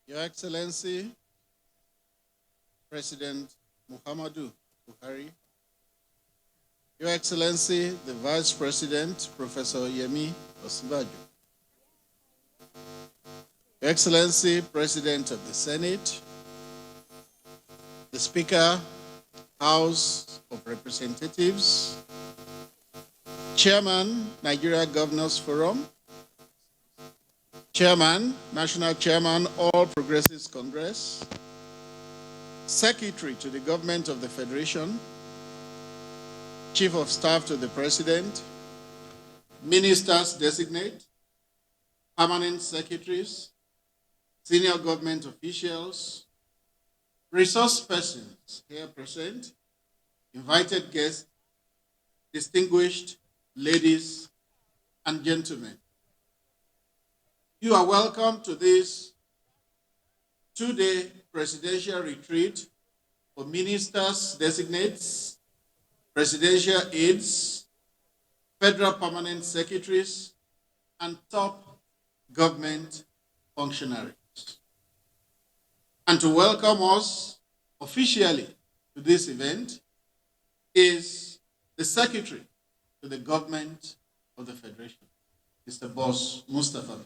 Your Excellency, President Muhammadu Buhari, Your Excellency, the Vice President, Professor Yemi Osinbajo, Your Excellency, President of the Senate, the Speaker, House of Representatives, Chairman, Nigeria Governors Forum, Chairman, National Chairman, All Progressives Congress, Secretary to the Government of the Federation, Chief of Staff to the President, Ministers Designate, Permanent Secretaries, Senior Government Officials, resource persons here present, invited guests, distinguished ladies and gentlemen. You are welcome to this two-day presidential retreat for ministers, designates, presidential aides, federal permanent secretaries, and top government functionaries. And to welcome us officially to this event is the Secretary to the Government of the Federation, Mr. Boss Mustafa.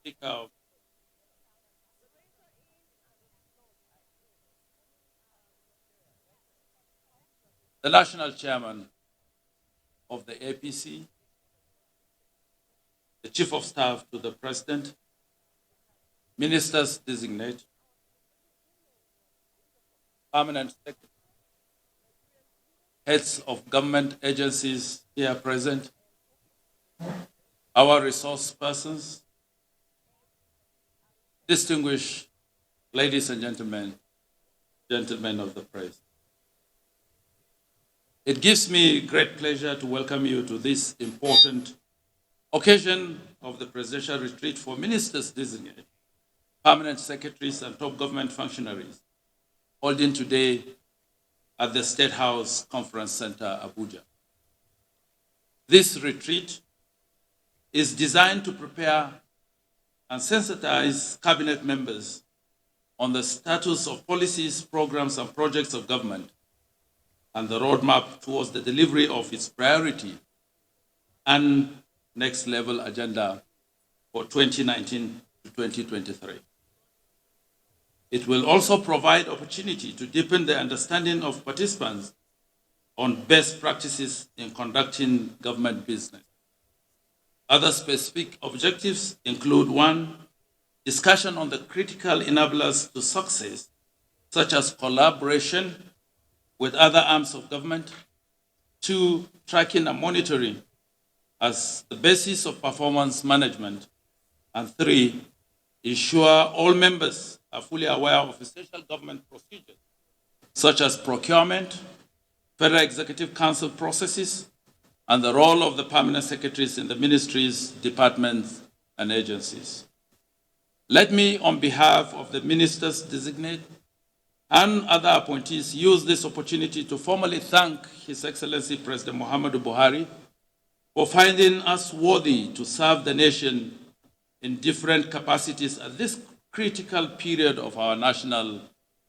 Speaker, the National Chairman of the APC, the Chief of Staff to the President, Ministers Designate, Permanent Secretary, heads of government agencies here present, our resource persons, distinguished ladies and gentlemen, gentlemen of the press. It gives me great pleasure to welcome you to this important occasion of the presidential retreat for ministers designate, permanent secretaries, and top government functionaries, holding today at the State House Conference Center, Abuja. This retreat is designed to prepare and sensitize cabinet members on the status of policies, programs, and projects of government and the roadmap towards the delivery of its priority and next level agenda for 2019 to 2023. It will also provide opportunity to deepen the understanding of participants on best practices in conducting government business. Other specific objectives include: one, discussion on the critical enablers to success, such as collaboration with other arms of government; two, tracking and monitoring as the basis of performance management; and three, ensure all members are fully aware of essential government procedures, such as procurement, Federal Executive Council processes, and the role of the permanent secretaries in the ministries, departments, and agencies. Let me, on behalf of the ministers designate and other appointees, use this opportunity to formally thank His Excellency President Muhammadu Buhari for finding us worthy to serve the nation in different capacities at this critical period of our national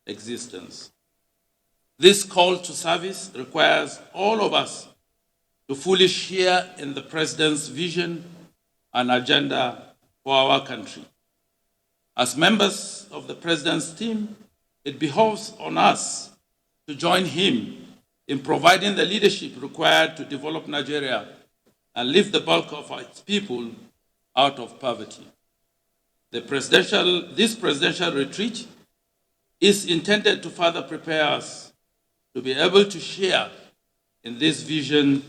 existence. This call to service requires all of us to fully share in the President's vision and agenda for our country. As members of the President's team, it behoves on us to join him in providing the leadership required to develop Nigeria and lift the bulk of its people out of poverty. This presidential retreat is intended to further prepare us to be able to share in this vision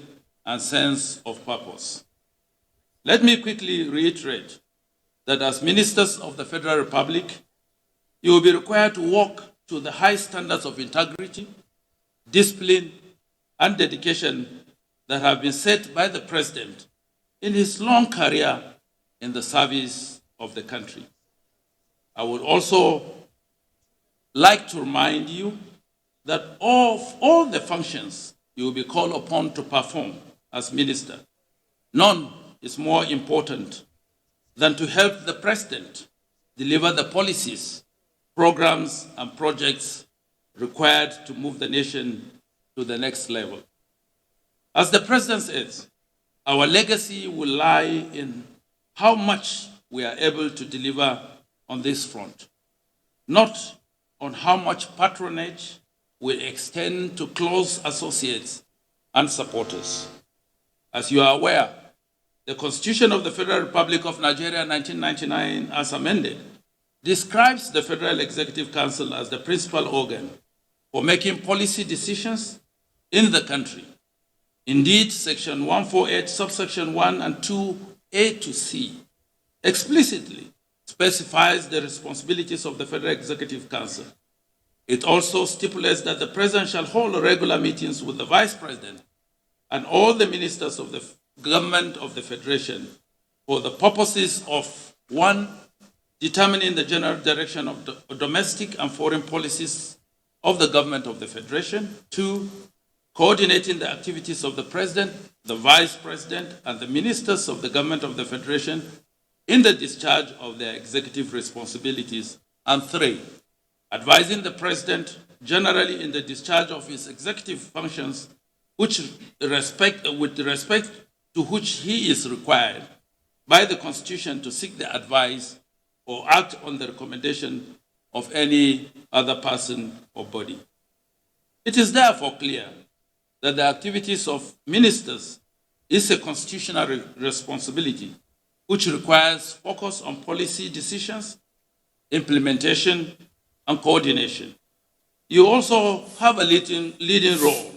and sense of purpose. Let me quickly reiterate that as ministers of the Federal Republic, you will be required to work to the high standards of integrity, discipline, and dedication that have been set by the President in his long career in the service of the country. I would also like to remind you that of all the functions you will be called upon to perform as minister, none is more important than to help the President deliver the policies, programs, and projects required to move the nation to the next level. As the President says, our legacy will lie in how much we are able to deliver on this front, not on how much patronage will extend to close associates and supporters. As you are aware, the Constitution of the Federal Republic of Nigeria 1999, as amended, describes the Federal Executive Council as the principal organ for making policy decisions in the country. Indeed, Section 148, subsection 1 and 2, A to C, explicitly specifies the responsibilities of the Federal Executive Council. It also stipulates that the President shall hold regular meetings with the Vice President and all the ministers of the government of the Federation for the purposes of 1, determining the general direction of domestic and foreign policies of the government of the Federation, 2, coordinating the activities of the President, the Vice President, and the ministers of the government of the Federation in the discharge of their executive responsibilities, and 3, advising the President generally in the discharge of his executive functions with respect to which he is required by the Constitution to seek the advice or act on the recommendation of any other person or body. It is therefore clear that the activities of ministers is a constitutional responsibility which requires focus on policy decisions, implementation, and coordination. You also have a leading role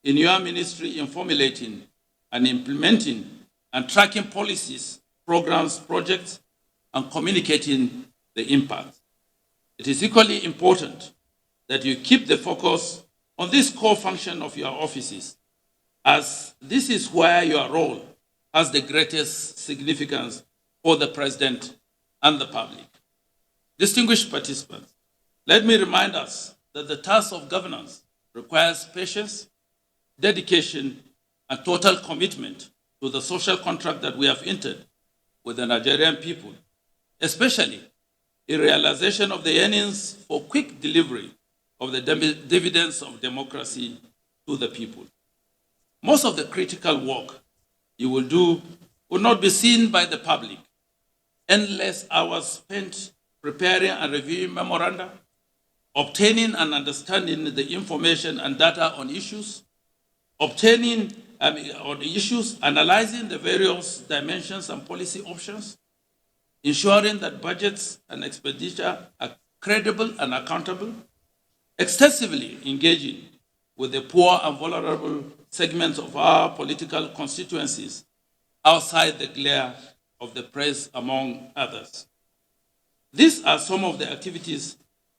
in your ministry in formulating and implementing and tracking policies, programs, projects, and communicating the impact. It is equally important that you keep the focus on this core function of your offices, as this is where your role has the greatest significance for the President and the public. Distinguished participants, let me remind us that the task of governance requires patience, dedication, and total commitment to the social contract that we have entered with the Nigerian people, especially in realization of the yearnings for quick delivery of the dividends of democracy to the people. Most of the critical work you will do will not be seen by the public. Endless hours spent preparing and reviewing memoranda, obtaining and understanding the information and data on issues, analyzing the various dimensions and policy options, ensuring that budgets and expenditure are credible and accountable, extensively engaging with the poor and vulnerable segments of our political constituencies outside the glare of the press, among others. These are some of the activities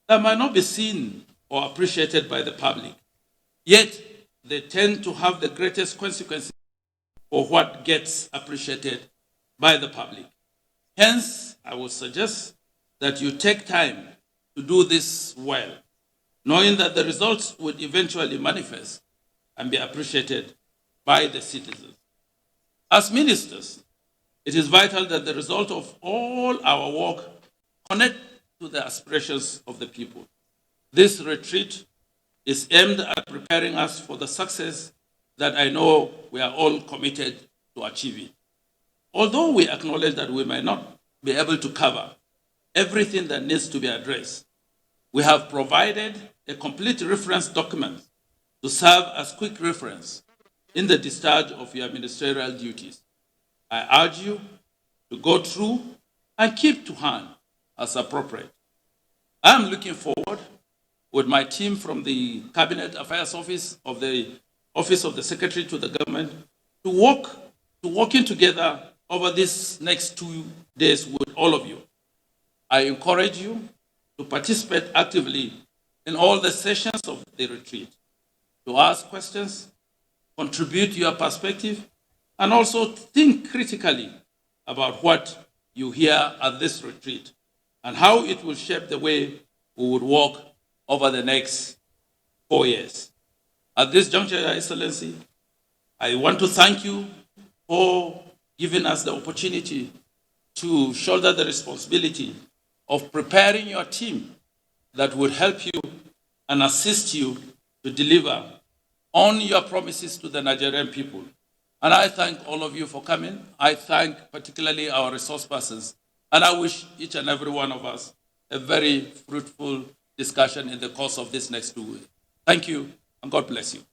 that might not be seen or appreciated by the public, yet they tend to have the greatest consequences for what gets appreciated by the public. Hence, I would suggest that you take time to do this well, knowing that the results would eventually manifest and be appreciated by the citizens. As ministers, it is vital that the result of all our work connect to the aspirations of the people. This retreat is aimed at preparing us for the success that I know we are all committed to achieving. Although we acknowledge that we might not be able to cover everything that needs to be addressed, we have provided a complete reference document to serve as quick reference in the discharge of your ministerial duties. I urge you to go through and keep to hand as appropriate. I am looking forward with my team from the Cabinet Affairs Office of the Secretary to the Government working together over these next 2 days with all of you. I encourage you to participate actively in all the sessions of the retreat, to ask questions, contribute your perspective, and also think critically about what you hear at this retreat and how it will shape the way we would work over the next 4 years. At this juncture, Your Excellency, I want to thank you for giving us the opportunity to shoulder the responsibility of preparing your team that would help you and assist you to deliver on your promises to the Nigerian people. And I thank all of you for coming. I thank particularly our resource persons. And I wish each and every one of us a very fruitful discussion in the course of this next 2 weeks. Thank you, and God bless you.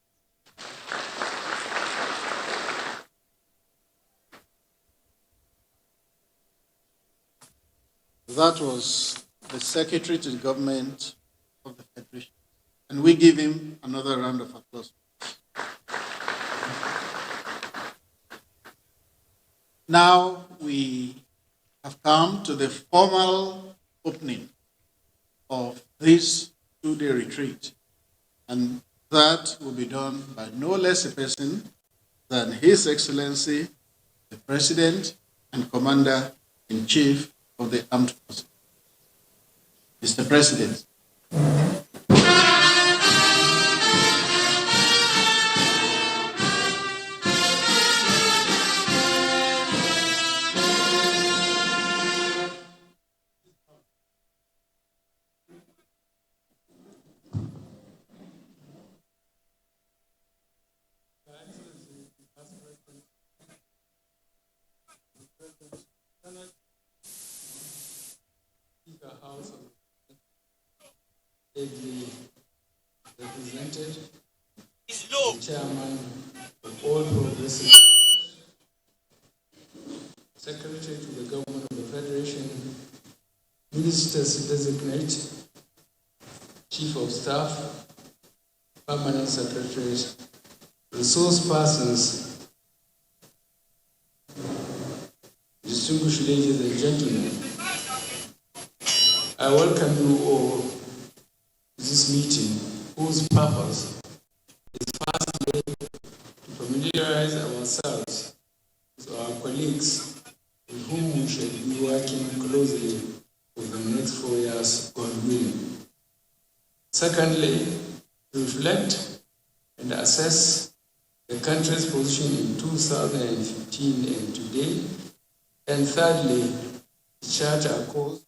That was the Secretary to the Government of the Federation. And we give him another round of applause. Now we have come to the formal opening of this 2-day retreat. And that will be done by no less a person than His Excellency, the President and Commander-in-Chief of the Armed Forces. Mr. President. House of ably represented, the chairman of all progressive secretary to the government of the Federation, ministers designate, chief of staff, permanent secretaries, resource persons, distinguished ladies and gentlemen. I welcome you all to this meeting, whose purpose is firstly to familiarize ourselves with our colleagues with whom we shall be working closely for the next 4 years, God willing. Secondly, to reflect and assess the country's position in 2015 and today. And thirdly, to chart a course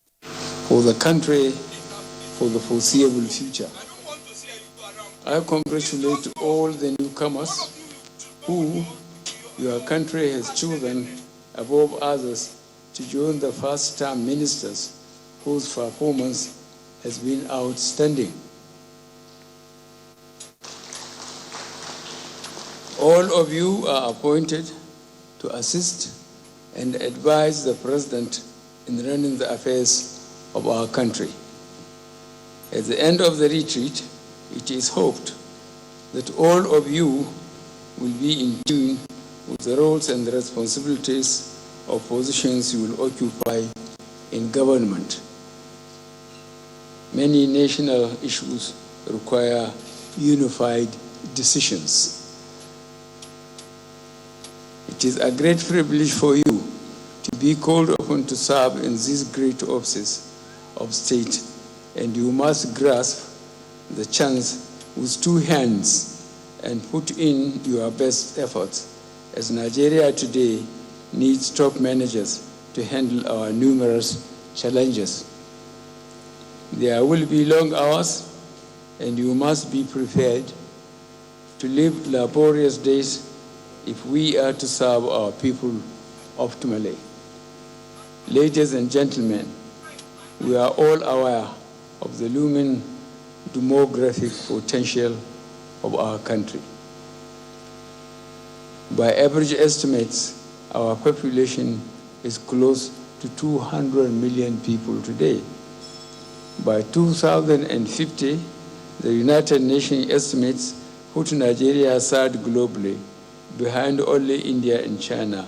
for the country for the foreseeable future. I congratulate all the newcomers who your country has chosen above others to join the first-term ministers whose performance has been outstanding. All of you are appointed to assist and advise the President in running the affairs of our country. At the end of the retreat, it is hoped that all of you will be in tune with the roles and the responsibilities of positions you will occupy in government. Many national issues require unified decisions. It is a great privilege for you to be called upon to serve in these great offices of state, and you must grasp the chance with 2 hands and put in your best efforts, as Nigeria today needs top managers to handle our numerous challenges. There will be long hours, and you must be prepared to live laborious days if we are to serve our people optimally. Ladies and gentlemen, we are all aware of the looming demographic potential of our country. By average estimates, our population is close to 200 million people today. By 2050, the United Nations estimates put Nigeria third globally behind only India and China,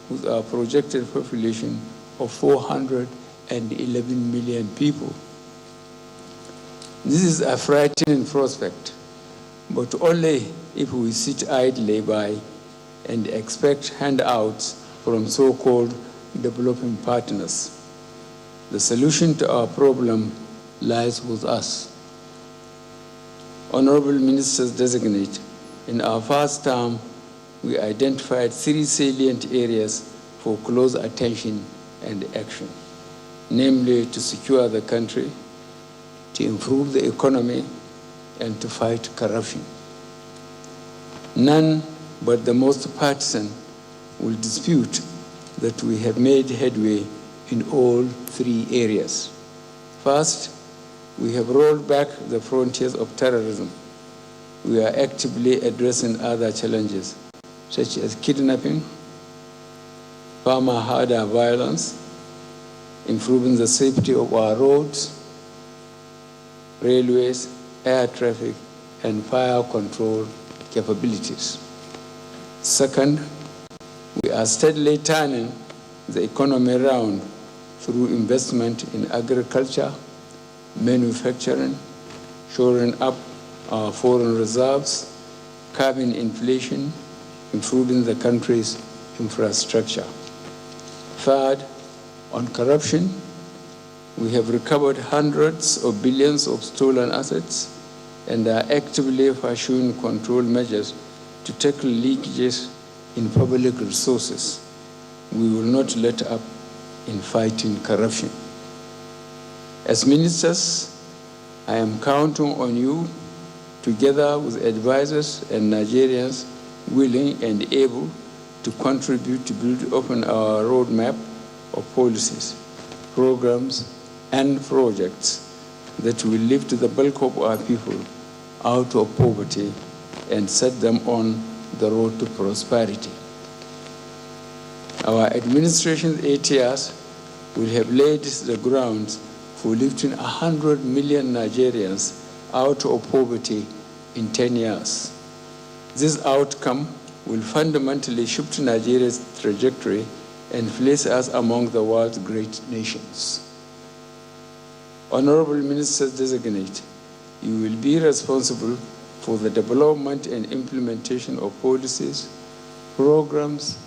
with our projected population of 411 million people. This is a frightening prospect, but only if we sit idly by and expect handouts from so-called developing partners. The solution to our problem lies with us. Honorable Ministers Designate, in our first term, we identified 3 salient areas for close attention and action, namely to secure the country, to improve the economy, and to fight corruption. None but the most partisan will dispute that we have made headway in all 3 areas. First, we have rolled back the frontiers of terrorism. We are actively addressing other challenges, such as kidnapping, farmer-herder violence, improving the safety of our roads, railways, air traffic, and fire control capabilities. Second, we are steadily turning the economy around through investment in agriculture, manufacturing, shoring up our foreign reserves, curbing inflation, improving the country's infrastructure. Third, on corruption, we have recovered hundreds of billions of stolen assets and are actively pursuing control measures to tackle leakages in public resources. We will not let up in fighting corruption. As ministers, I am counting on you, together with advisors and Nigerians willing and able to contribute to build upon our roadmap of policies, programs, and projects that will lift the bulk of our people out of poverty and set them on the road to prosperity. Our administration's 8 years will have laid the grounds for lifting 100 million Nigerians out of poverty in 10 years. This outcome will fundamentally shift Nigeria's trajectory and place us among the world's great nations. Honorable Ministers Designate, you will be responsible for the development and implementation of policies, programs,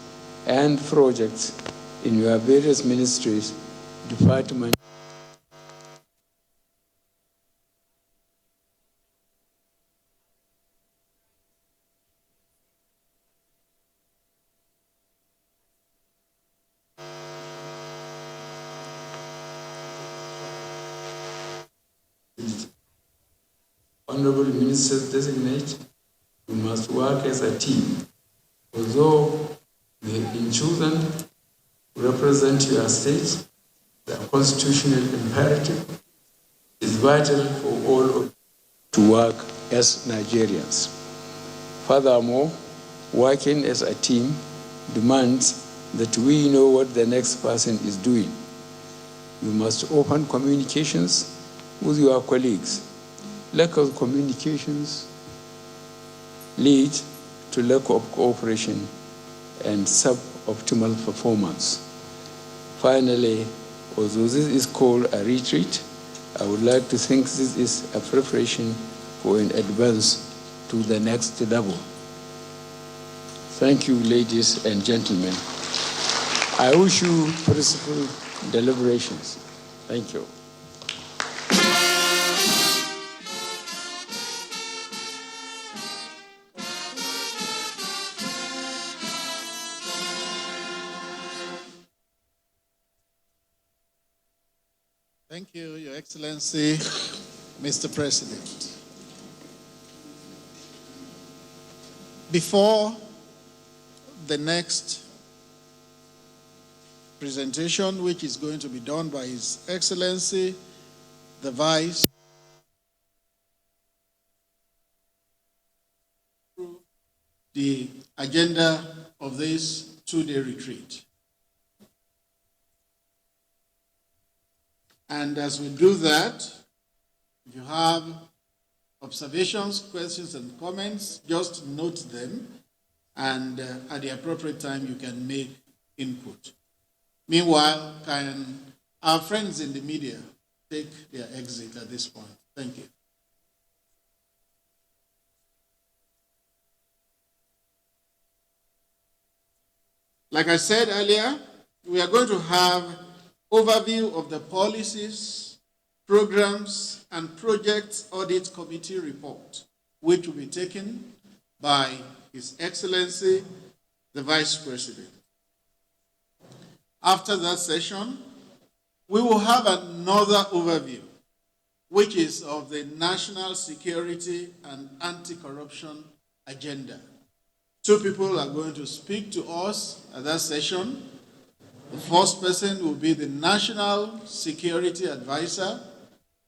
and projects in your various ministries, departments, Honorable Ministers Designate, we must work as a team. Although we have been chosen to represent your state, the constitutional imperative is vital for all of you to work as Nigerians. Furthermore, working as a team demands that we know what the next person is doing. You must open communications with your colleagues. Lack of communications leads to lack of cooperation and suboptimal performance. Finally, although this is called a retreat, I would like to think this is a preparation for an advance to the next level. Thank you, ladies and gentlemen. I wish you peaceful deliberations. Thank you. Thank you, Your Excellency, Mr. President. Before the next presentation, which is going to be done by His Excellency, the Vice, the agenda of this 2-day retreat. And as we do that, if you have observations, questions, and comments, just note them and at the appropriate time you can make input. Meanwhile, can our friends in the media take their exit at this point? Thank you. Like I said earlier, we are going to have overview of the policies, programs, and projects audit committee report, which will be taken by His Excellency, the Vice President. After that session, we will have another overview, which is of the national security and anti-corruption agenda. Two people are going to speak to us at that session. The first person will be the National Security Advisor,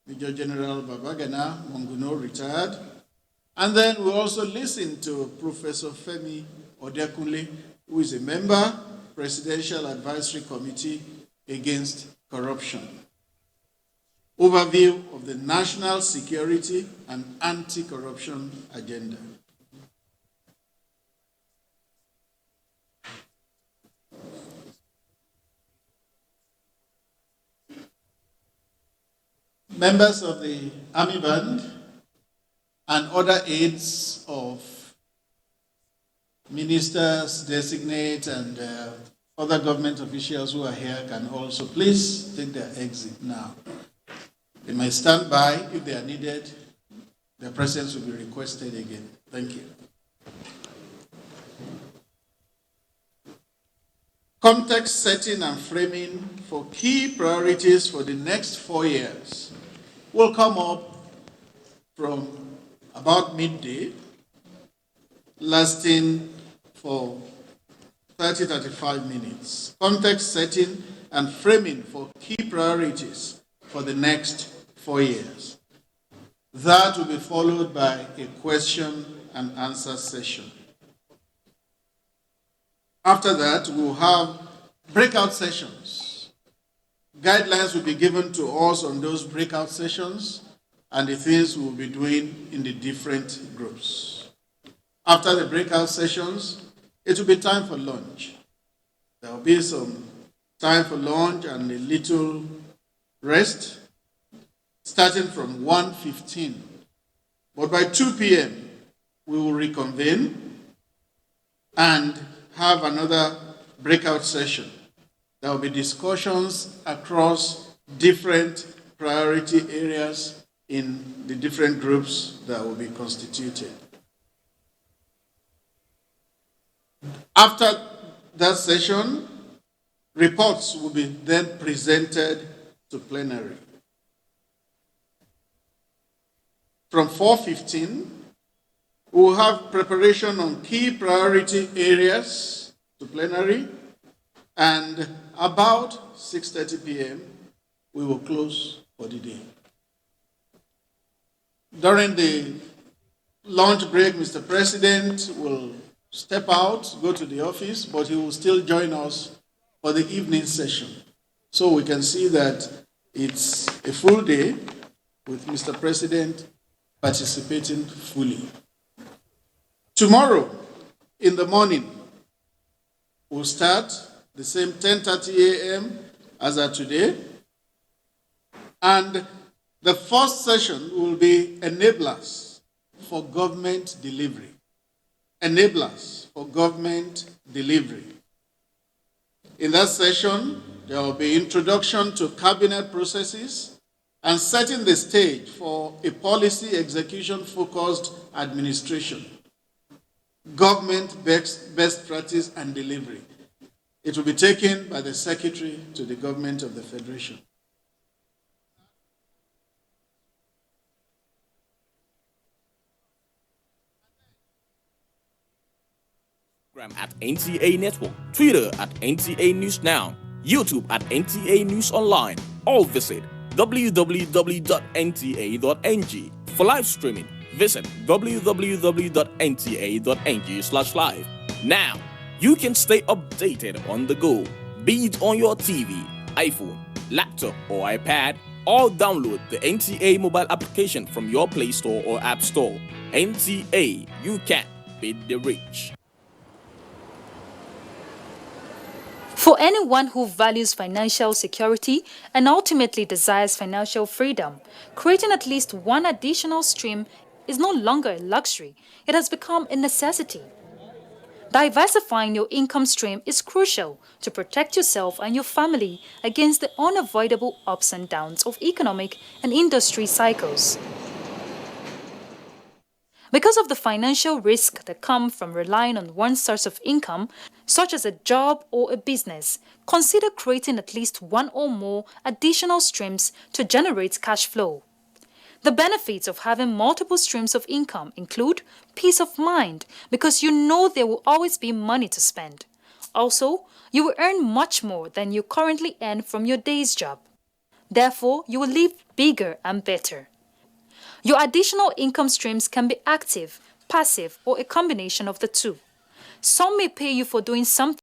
Major General Babagana Monguno, retired. And then we'll also listen to Professor Femi Odekunle, who is a member, Presidential Advisory Committee Against Corruption. Overview of the national security and anti-corruption agenda. Members of the Army Band and other aides of ministers, designate, and other government officials who are here can also please take their exit now. They may stand by if they are needed. Their presence will be requested again. Thank you. Context setting and framing for key priorities for the next 4 years will come up from about midday, lasting for 30-35 minutes. Context setting and framing for key priorities for the next 4 years. That will be followed by a question and answer session. After that, we will have breakout sessions. Guidelines will be given to us on those breakout sessions and the things we will be doing in the different groups. After the breakout sessions, it will be time for lunch. There will be some time for lunch and a little rest, starting from 1:15. But by 2 p.m., we will reconvene and have another breakout session. There will be discussions across different priority areas in the different groups that will be constituted. After that session, reports will be then presented to plenary. From 4:15, we will have preparation on key priority areas to plenary, and about 6:30 p.m., we will close for the day. During the lunch break, Mr. President will step out, go to the office, but he will still join us for the evening session. So we can see that it's a full day with Mr. President participating fully. Tomorrow in the morning, we'll start the same 10:30 a.m. as at today. And the first session will be enablers for government delivery. Enablers for government delivery. In that session, there will be introduction to cabinet processes and setting the stage for a policy execution focused administration. Government best practice and delivery. It will be taken by the Secretary to the Government of the Federation. At NTA Network, Twitter at NTA News Now, YouTube at NTA News Online, or visit www.nta.ng. For live streaming, visit www.nta.ng/live. Now, you can stay updated on the go, be it on your TV, iPhone, laptop, or iPad, or download the NTA mobile application from your Play Store or App Store. NTA, you can beat the rich. For anyone who values financial security and ultimately desires financial freedom, creating at least one additional stream is no longer a luxury, it has become a necessity. Diversifying your income stream is crucial to protect yourself and your family against the unavoidable ups and downs of economic and industry cycles. Because of the financial risk that come from relying on one source of income, such as a job or a business, consider creating at least one or more additional streams to generate cash flow. The benefits of having multiple streams of income include peace of mind because you know there will always be money to spend. Also, you will earn much more than you currently earn from your day's job. Therefore, you will live bigger and better. Your additional income streams can be active, passive, or a combination of the two. Some may pay you for doing something